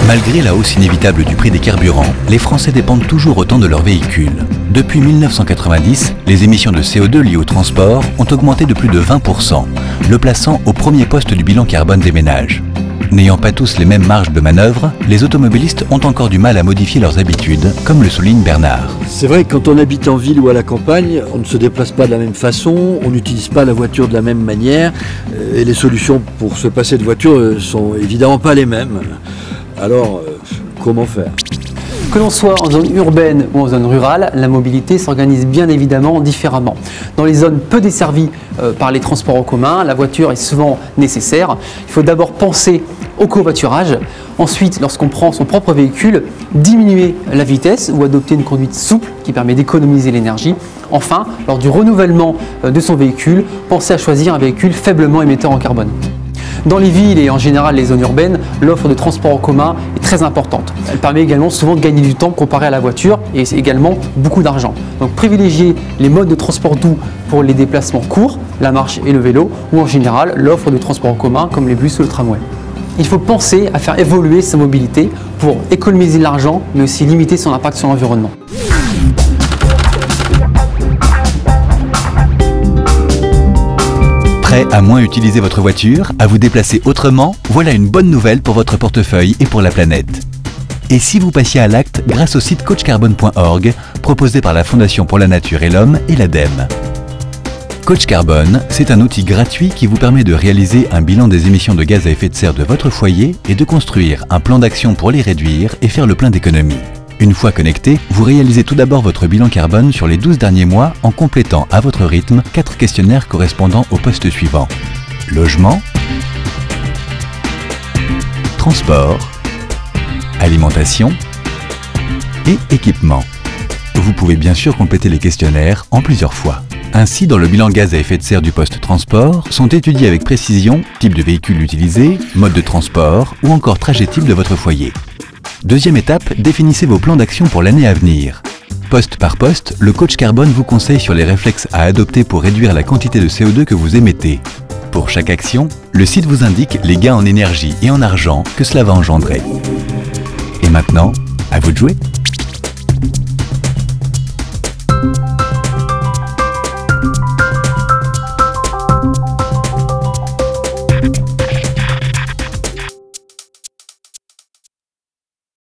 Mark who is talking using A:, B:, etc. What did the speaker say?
A: Malgré la hausse inévitable du prix des carburants, les Français dépendent toujours autant de leur véhicule. Depuis 1990, les émissions de CO2 liées au transport ont augmenté de plus de 20%, le plaçant au premier poste du bilan carbone des ménages. N'ayant pas tous les mêmes marges de manœuvre, les automobilistes ont encore du mal à modifier leurs habitudes, comme le souligne Bernard.
B: C'est vrai que quand on habite en ville ou à la campagne, on ne se déplace pas de la même façon, on n'utilise pas la voiture de la même manière, et les solutions pour se passer de voiture sont évidemment pas les mêmes. Alors, comment faire ?
C: Que l'on soit en zone urbaine ou en zone rurale, la mobilité s'organise bien évidemment différemment. Dans les zones peu desservies par les transports en commun, la voiture est souvent nécessaire. Il faut d'abord penser au covoiturage. Ensuite, lorsqu'on prend son propre véhicule, diminuer la vitesse ou adopter une conduite souple qui permet d'économiser l'énergie. Enfin, lors du renouvellement de son véhicule, pensez à choisir un véhicule faiblement émetteur en carbone. Dans les villes et en général les zones urbaines, l'offre de transport en commun est très importante. Elle permet également souvent de gagner du temps comparé à la voiture et c'est également beaucoup d'argent. Donc privilégiez les modes de transport doux pour les déplacements courts, la marche et le vélo, ou en général l'offre de transport en commun comme les bus ou le tramway. Il faut penser à faire évoluer sa mobilité pour économiser de l'argent mais aussi limiter son impact sur l'environnement.
A: Prêt à moins utiliser votre voiture, à vous déplacer autrement? Voilà une bonne nouvelle pour votre portefeuille et pour la planète. Et si vous passiez à l'acte grâce au site coachcarbone.org, proposé par la Fondation pour la Nature et l'Homme et l'ADEME. Coach Carbone, c'est un outil gratuit qui vous permet de réaliser un bilan des émissions de gaz à effet de serre de votre foyer et de construire un plan d'action pour les réduire et faire le plein d'économies. Une fois connecté, vous réalisez tout d'abord votre bilan carbone sur les 12 derniers mois en complétant à votre rythme 4 questionnaires correspondant au poste suivant. Logement, transport, alimentation et équipement. Vous pouvez bien sûr compléter les questionnaires en plusieurs fois. Ainsi, dans le bilan gaz à effet de serre du poste transport, sont étudiés avec précision type de véhicule utilisé, mode de transport ou encore trajet type de votre foyer. Deuxième étape, définissez vos plans d'action pour l'année à venir. Poste par poste, le coach carbone vous conseille sur les réflexes à adopter pour réduire la quantité de CO2 que vous émettez. Pour chaque action, le site vous indique les gains en énergie et en argent que cela va engendrer. Et maintenant, à vous de jouer!